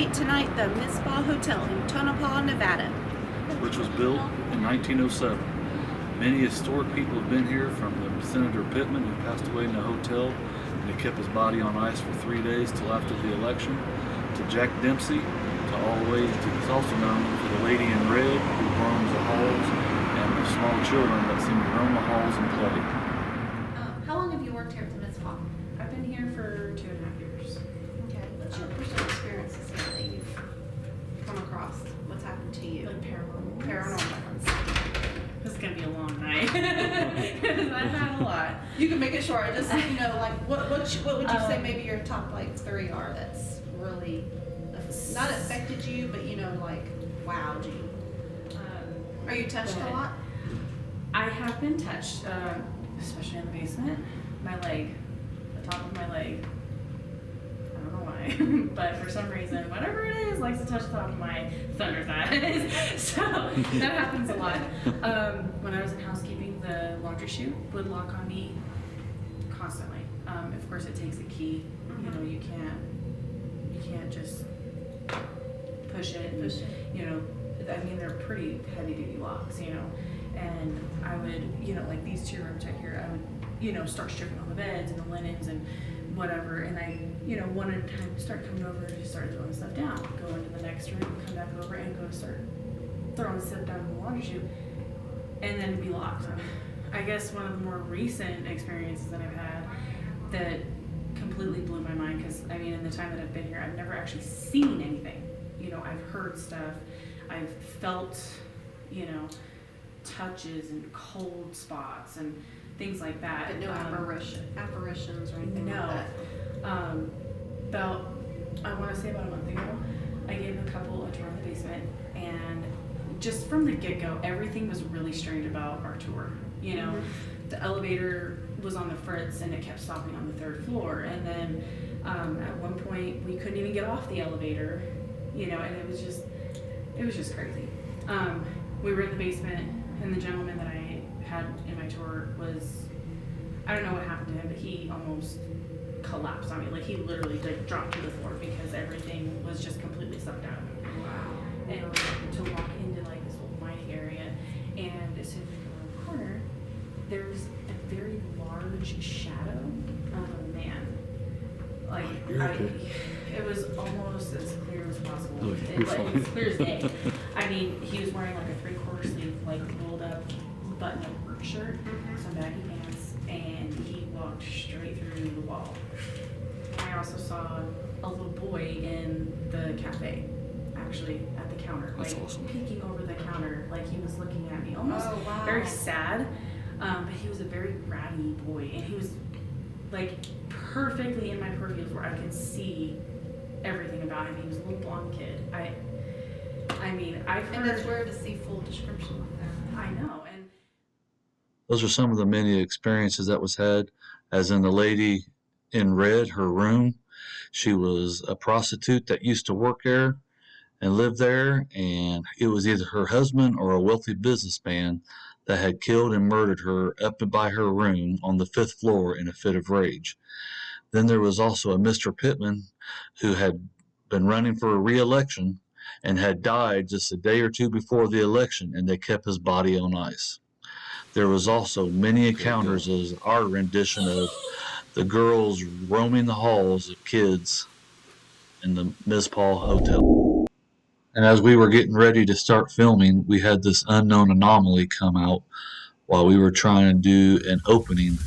investigate tonight the Mizpah Hotel in Tonapah, Nevada. Which was built in 1907. Many historic people have been here, from the Senator Pittman, who passed away in the hotel, and they kept his body on ice for 3 days till after the election, to Jack Dempsey, to all the way to, it's also known for the lady in red who roams the halls, and the small children that seem to roam the halls and play. How long have you worked here at the Mizpah? I've been here for 2.5 years. Okay. What's your personal experiences here that you've come across? What's happened to you? Like paranormal. Paranormal. This is gonna be a long night because I've had a lot. You can make it short. Just like what would you say maybe your top like 3 are that's really not affected you, but like wowed you. Are you touched a lot? I have been touched, especially in the basement. My leg, the top of my leg. I don't know why, but for some reason, whatever it is, likes to touch the top of my thunder thighs. So that happens a lot. When I was in housekeeping, the laundry chute would lock on me constantly. Of course, it takes a key. You can't just push it. I mean, they're pretty heavy duty locks. And I would, like these 2 rooms right here, I would, start stripping on the beds and the linens and whatever, and I, one at a time start coming over and just start throwing stuff down, go into the next room, come back over and go start throwing stuff down in the laundry chute, and then be locked. I guess one of the more recent experiences that I've had that completely blew my mind, because I mean, in the time that I've been here, I've never actually seen anything. I've heard stuff, I've felt, touches and cold spots and things like that. But no apparitions or anything no. like that? About, I want to say about a month ago, I gave a couple a tour of the basement, and just from the get-go, everything was really strange about our tour. The elevator was on the fritz and it kept stopping on the 3rd floor, and then at one point we couldn't even get off the elevator, and it was just crazy. We were in the basement, and the gentleman that I had in my tour was, I don't know what happened to him, but he almost collapsed on me. Like, he literally dropped to the floor because everything was just completely sucked out of him. Wow. And to walk into like this little mining area, and as soon as we go around the corner, there's a very large shadow of a man. Like, it was almost as clear as possible. As clear as day. I mean, he was wearing like a 3/4 sleeve, like rolled up, button-up work shirt, some baggy pants, and he walked straight through the wall. I also saw a little boy in the cafe, actually at the counter, That's awesome. Peeking over the counter, like he was looking at me, almost very sad. But he was a very bratty boy, and he was like perfectly in my peripherals where I could see everything about him. He was a little blonde kid. I mean, I've heard. And that's rare to see full description like that. I know, and Those are some of the many experiences that was had, as in the lady in red, her room. She was a prostitute that used to work there and live there, and it was either her husband or a wealthy businessman that had killed and murdered her up by her room on the 5th floor in a fit of rage. Then there was also a Mr. Pittman who had been running for a re-election and had died just a day or 2 before the election, and they kept his body on ice. There was also many encounters as our rendition of the girls roaming the halls of kids in the Mizpah Hotel. And as we were getting ready to start filming, we had this unknown anomaly come out while we were trying to do an opening.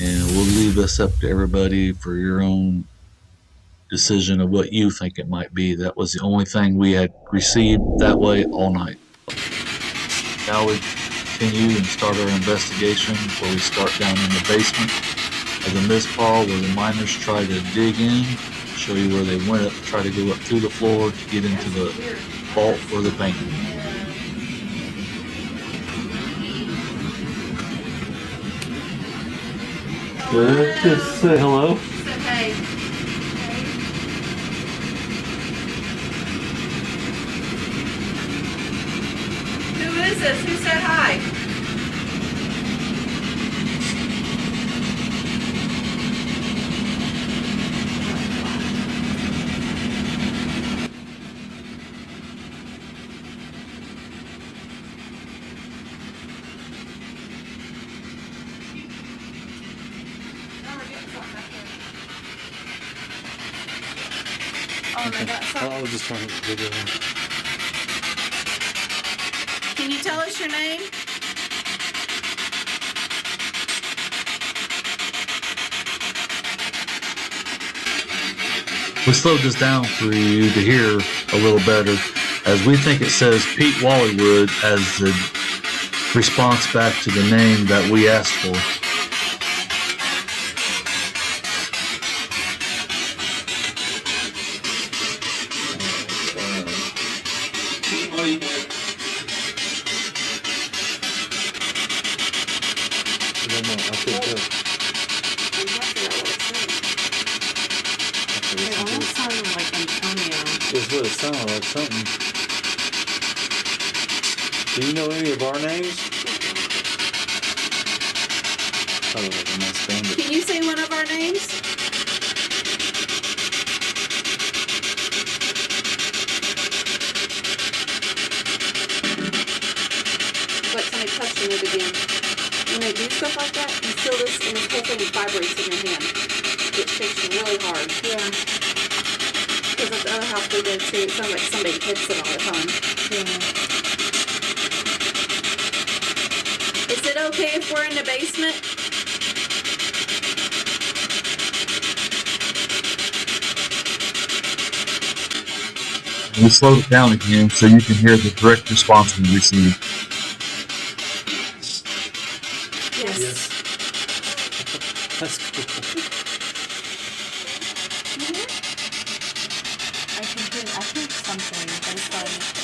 And we'll leave this up to everybody for your own decision of what you think it might be. That was the only thing we had received that way all night. Now we continue and start our investigation, where we start down in the basement of the Mizpah, where the miners try to dig in, show you where they went up, try to go up through the floor to get into the vault or the bank. Just say hello. Hey. Who is this? Who said hi? and I got something. I was just trying to video. Can you tell us your name? We slowed this down for you to hear a little better, as we think it says Pete Wallywood as the response back to the name that we asked for. It almost sounded like Antonio. That's what it sounded like, something. Do you know any of our names? I don't understand it. Can you say one of our names? Like somebody touching it again. When they do stuff like that, you feel this and this whole thing vibrates in your hand. It shakes really hard. Yeah. Because at the other house we go to, it sounds like somebody hits it all the time. Yeah. Is it okay if we're in the basement? We slowed it down again so you can hear the direct response we received. Yes. That's cool. I heard something, but it's like,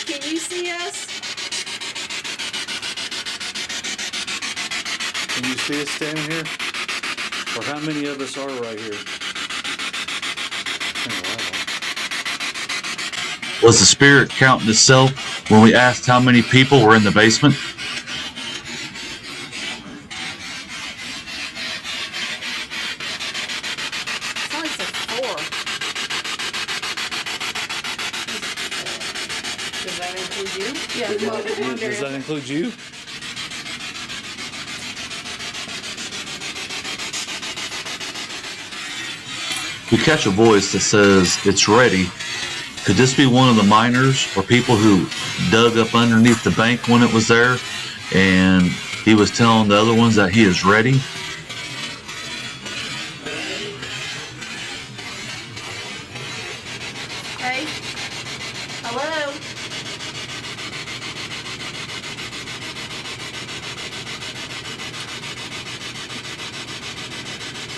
Can you see us? Can you see us standing here? Or how many of us are right here? Was the spirit counting itself when we asked how many people were in the basement? It's only said 4. does that include you? Yeah, well, I wonder Does that if- include you? We catch a voice that says, "It's ready." Could this be one of the miners or people who dug up underneath the bank when it was there, and he was telling the other ones that he is ready? Hey? Hello?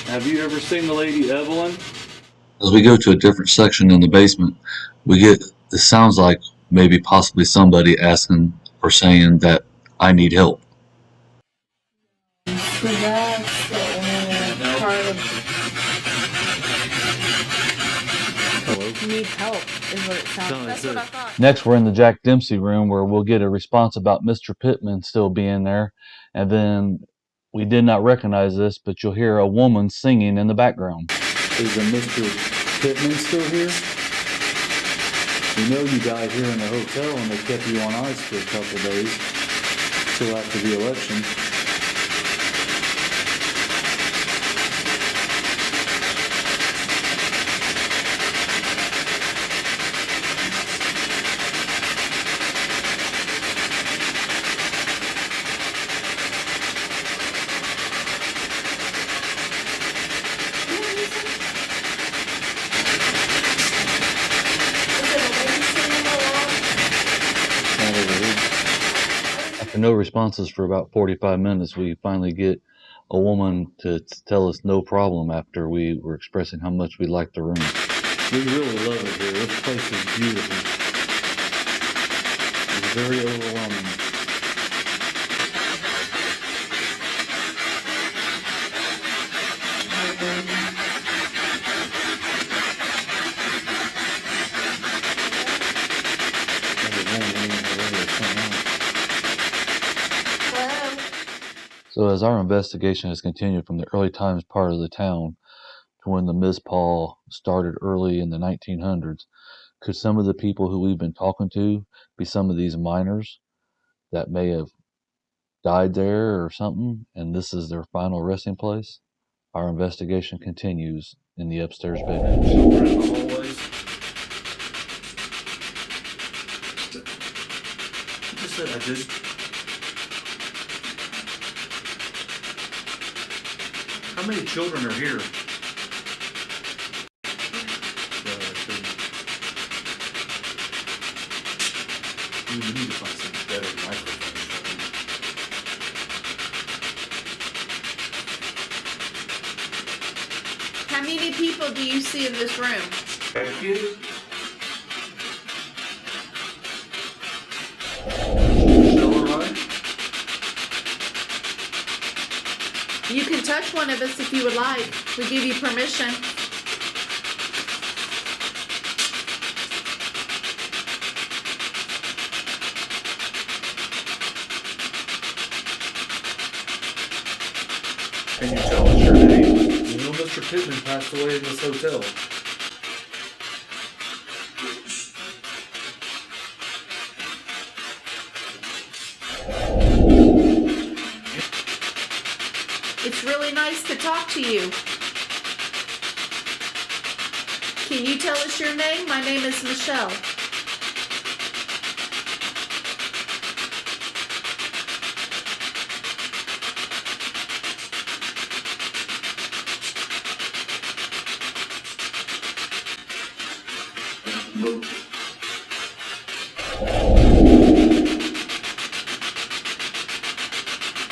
Have you ever seen the lady Evelyn? As we go to a different section in the basement, we get, it sounds like maybe possibly somebody asking or saying that I need help. So that's the only part of need help is what it sounds. That's what I thought. Next, we're in the Jack Dempsey room where we'll get a response about Mr. Pittman still being there. And then we did not recognize this, but you'll hear a woman singing in the background. Is a Mr. Pittman still here? We know you died here in the hotel and they kept you on ice for a couple days till after the election. After no responses for about 45 minutes, we finally get a woman to tell us no problem after we were expressing how much we liked the room. We really love it here. This place is beautiful. It's very overwhelming. So as our investigation has continued from the early times part of the town to when the Mizpah started early in the 1900s, could some of the people who we've been talking to be some of these miners that may have died there or something, and this is their final resting place? Our investigation continues in the upstairs bedroom. Children in the hallways. You just said I did. How many children are here? We need to find some better microphones. How many people do you see in this room? Thank you. You can touch one of us if you would like. We give you permission. Can you tell us your name? You know Mr. Pittman passed away in this hotel. It's really nice to talk to you. Can you tell us your name? My name is Michelle.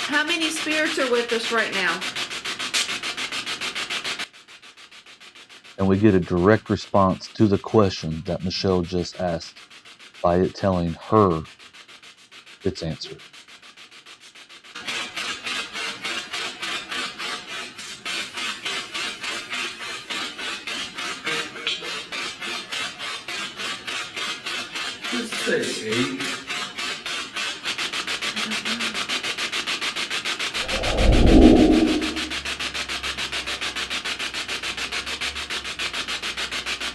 How many spirits are with us right now? And we get a direct response to the question that Michelle just asked by it telling her its answer. Let's say 8.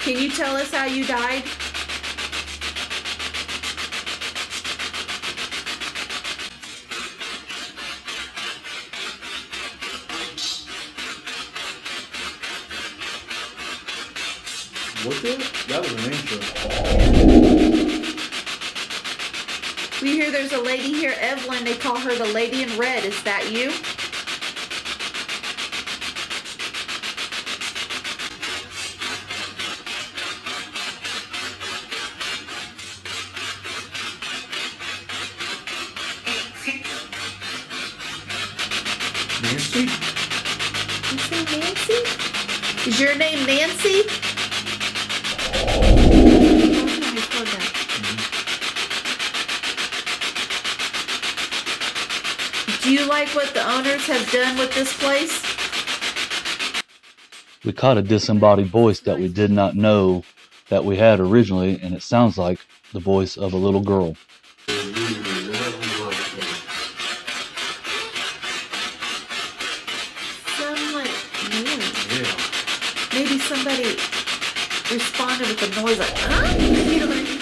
Can you tell us how you died? What the? That was an intro. We hear there's a lady here, Evelyn. They call her the Lady in Red. Is that you? Nancy? You say Nancy? Is your name Nancy? Do you like what the owners have done with this place? We caught a disembodied voice that we did not know that we had originally, and it sounds like the voice of a little girl. Sound like noise. Yeah. Maybe somebody responded with a noise like, huh? You know what I mean?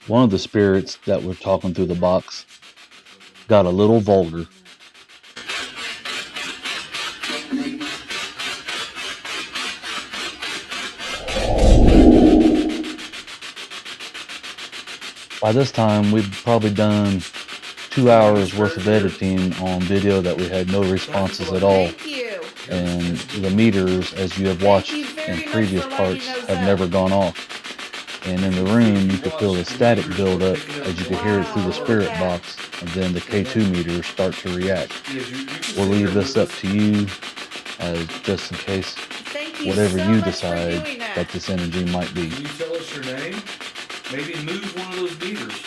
One of the spirits that were talking through the box got a little vulgar. By this time, we'd probably done 2 hours worth of editing on video that we had no responses at all. Thank you. And the meters, as you have watched Thank you very in much previous for lighting parts, those have up. never gone off. And in the room, you could feel the static build up as you could hear it through the spirit box, and then the K2 meters start to react. We'll leave this up to you, as just in case, Thank you whatever so you much decide for doing that this energy might be. Can you tell us your name? Maybe move one of those meters.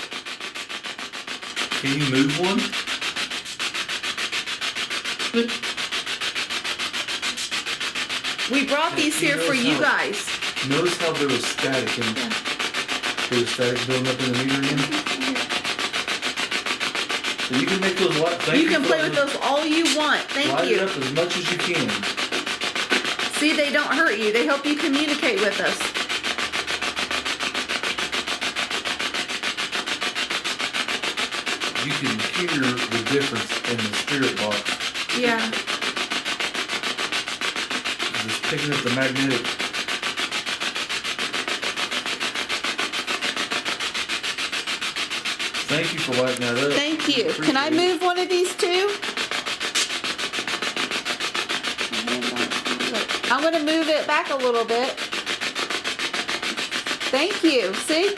Can you move one? We brought these here for you guys. Notice how there was static in there was static building up in the meter again? So you can make those light. You can play with those all you want. Thank Light it you. up as much as you can. See, they don't hurt you. They help you communicate with us. you can hear the difference in the spirit box. Yeah. It's picking up the magnetic. Thank you for lighting that up. Thank you. Can I Appreciate it. move one of these too? I'm going to move it back a little bit. Thank you. See?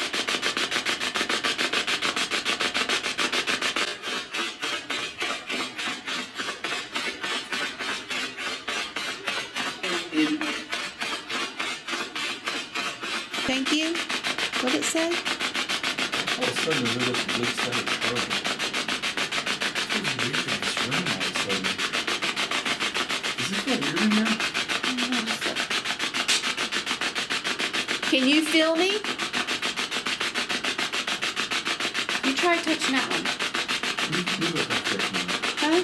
Thank you. What did it say? All of a sudden, it lit up the big side of the carpet. It's weird in this room all of a sudden. Does this feel weird in here? Can you feel me? You try touching that one. Move it back there, man. Huh?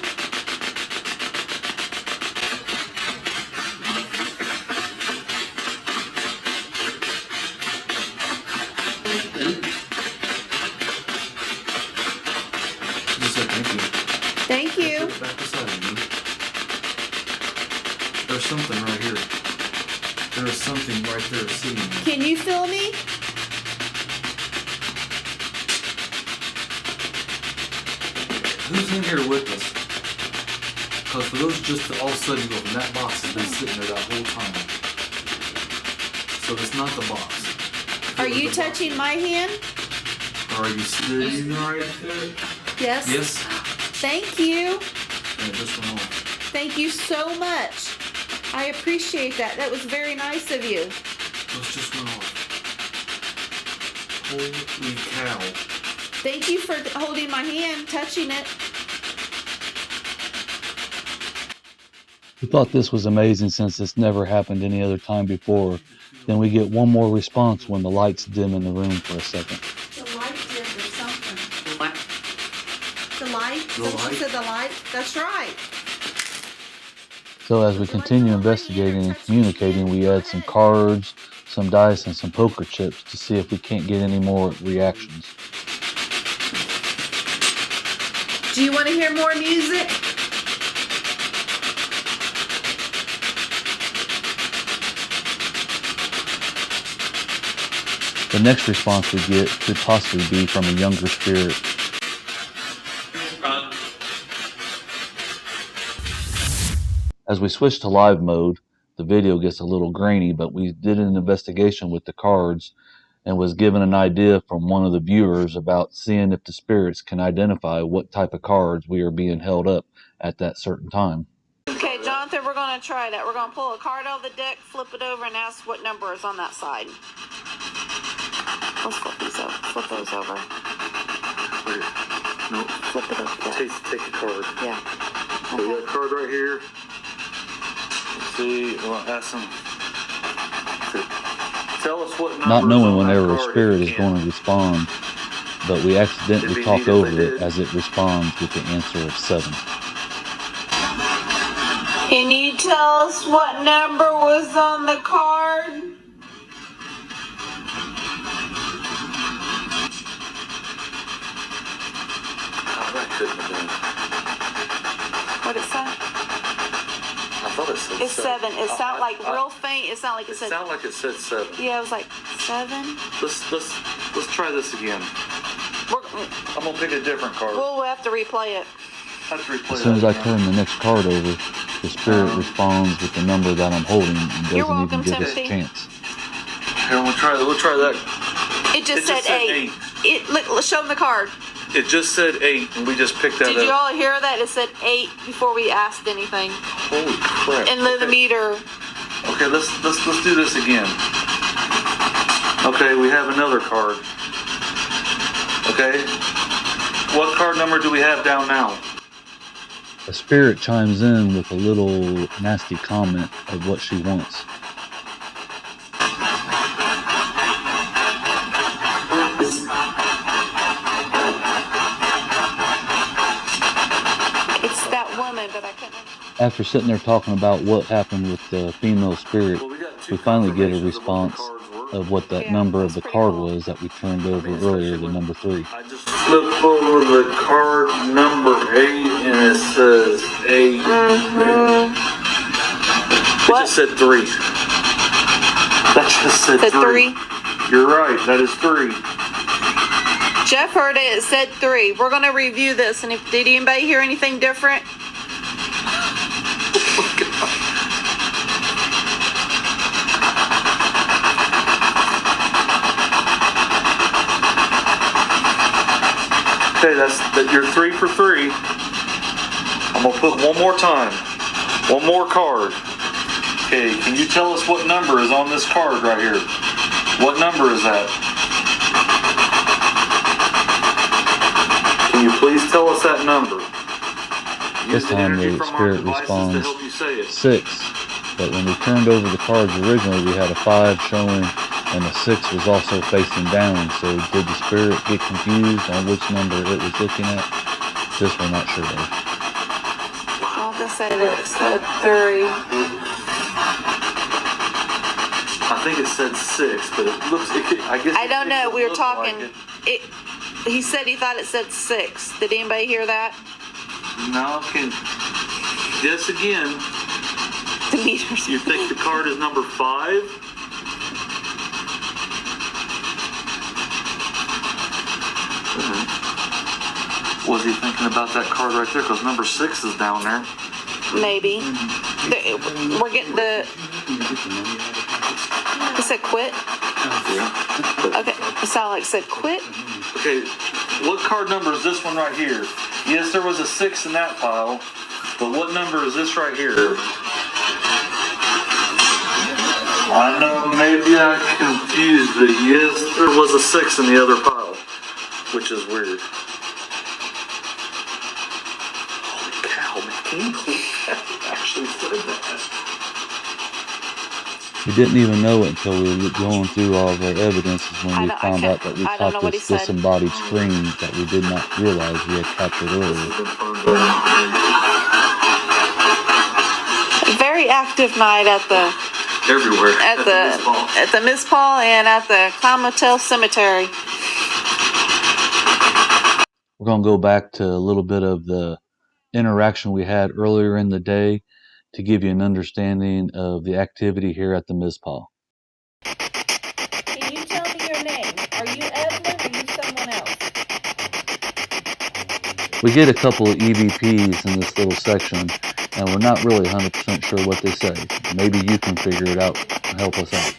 Just say thank you. Thank you. Put it back beside you. There's something right here. There is something right there seeing me. Can you feel me? Who's in here with us? Because for those just to all of a sudden go, and that box has been sitting there that whole time. So it's not the box. If Are it was you the touching box, my hand? Are you sitting right there? Yes. Yes. Thank you. And it just went off. Thank you so much. I appreciate that. That was very nice of you. Those just went off. Holy cow. Thank you for holding my hand, touching it. We thought this was amazing since it's never happened any other time before. Then we get one more response when the lights dim in the room for a second. The light did or something. What? The light? The So she light? said the light? That's right. So as we continue investigating and communicating, we add some cards, some dice, and some poker chips to see if we can't get any more reactions. Do you want to hear more music? The next response we get could possibly be from a younger spirit. As we switch to live mode, the video gets a little grainy, but we did an investigation with the cards and was given an idea from one of the viewers about seeing if the spirits can identify what type of cards we are being held up at that certain time. Okay, Jonathan, we're going to try that. We're going to pull a card out of the deck, flip it over, and ask what number is on that side. Let's flip these over. Flip those over. Wait. No. Flip it over. Take a card. Yeah. So we Okay. got a card right here. Let's see. Well, ask them. Tell us what number. Not knowing on that whenever a card, spirit if is you going can. to respond, but we accidentally It'd be talk neat if over they it did. as it responds with the answer of 7. Can you tell us what number was on the card? Oh, that couldn't have been. What it say? I thought it said It's 7. It sounded like real faint. It sounded like it It said. sounded like it said 7. Yeah, it was like 7. Let's try this again. I'm gonna pick a different card. We'll have to replay it. I have to replay As soon as I that turn the next card over, the spirit responds with the number that I'm holding and doesn't You're even welcome, give us a Timothy. chance. Here, we'll try that. It just It said just said 8. Let's show them the card. It just said 8, and we just picked that Did you up. all hear that? It said 8 before we asked anything. Holy crap. And then the meter. Okay, let's do this again. Okay, we have another card. Okay. What card number do we have down now? A spirit chimes in with a little nasty comment of what she wants. It's that woman, but I couldn't. After sitting there talking about what happened with the female spirit, Well, we got 2 we finally get a confirmations of what the response cards were. of what that Yeah, number of that's the pretty card cool. was that we turned over earlier, the number 3. I just flip over the card number 8 and it says 8. It What? just said 3. That just said Said 3. 3? You're right, that is 3. Jeff heard it. It said 3. We're going to review this. And if did anybody hear anything different? Okay, you're 3 for 3. I'm gonna put one more time. One more card. Okay, can you tell us what number is on this card right here? What number is that? Can you please tell us that number? This Use the time energy the from our spirit devices to responds help you say it. 6. But when we turned over the cards originally, we had a 5 showing, and a 6 was also facing down. So did the spirit get confused on which number it was looking at? This we're not sure of. Well, this said it said 3. I think it said 6, but it looks. I guess. I don't know. We were talking. Like He said he thought it said 6. Did anybody hear that? No, can guess again. The meters. You think the card is number 5? Was he thinking about that card right there? Because number 6 is down there. Maybe. We're getting the. It said quit. Yeah. Okay. It sounded like it said quit. Okay, what card number is this one right here? Yes, there was a 6 in that pile, but what number is this right here? I know, maybe I'm confused, but yes, there was a 6 in the other pile, which is weird. Holy cow, man, can you believe that? It actually said that. We didn't even know it until we were going through all of our evidence is when we found out that we I don't know caught what he this said. disembodied scream that we did not realize we had captured earlier. Very active night at the Everywhere. at the Mizpah and at the Clown Motel Cemetery. We're going to go back to a little bit of the interaction we had earlier in the day to give you an understanding of the activity here at the Mizpah. Can you tell me your name? Are you Evelyn or are you someone else? We get a couple of EVPs in this little section, and we're not really 100% sure what they say. Maybe you can figure it out and help us out.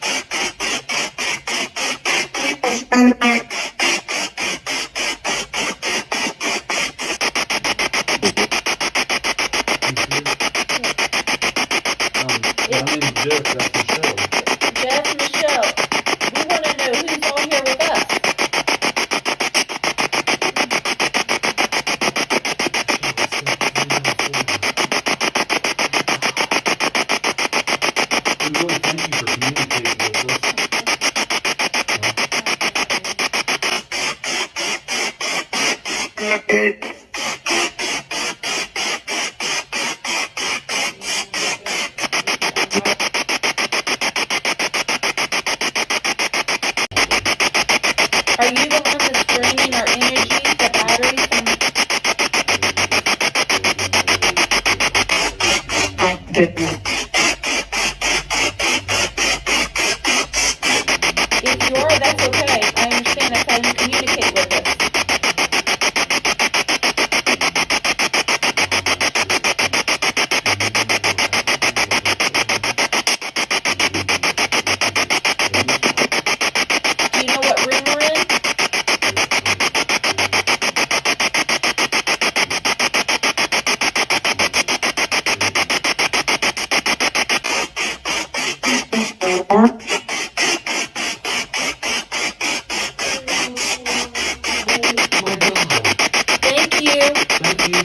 My name's Jeff, that's Michelle. Jeff, Michelle, we want to know who's on here with us. We really thank you for communicating with us. Are you the one that's draining our energy, the batteries from... If you are, that's okay. I understand that's how you communicate with us. Do you know what room we're in? Thank you. Thank you.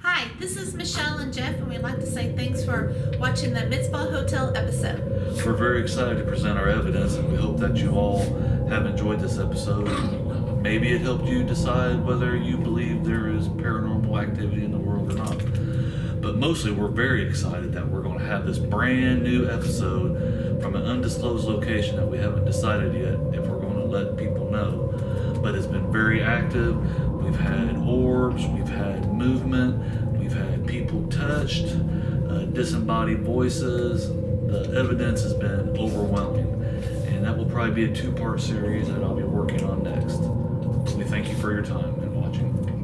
Hi, this is Michelle and Jeff, and we'd like to say thanks for watching the Mizpah Hotel episode. We're very excited to present our evidence, and we hope that you all have enjoyed this episode. Maybe it helped you decide whether you believe there is paranormal activity in the world or not. But mostly we're very excited that we're going to have this brand new episode from an undisclosed location that we haven't decided yet if we're going to let people know. But it's been very active. We've had orbs, we've had movement, we've had people touched, disembodied voices. The evidence has been overwhelming. And that will probably be a 2-part series that I'll be working on next. We thank you for your time and watching.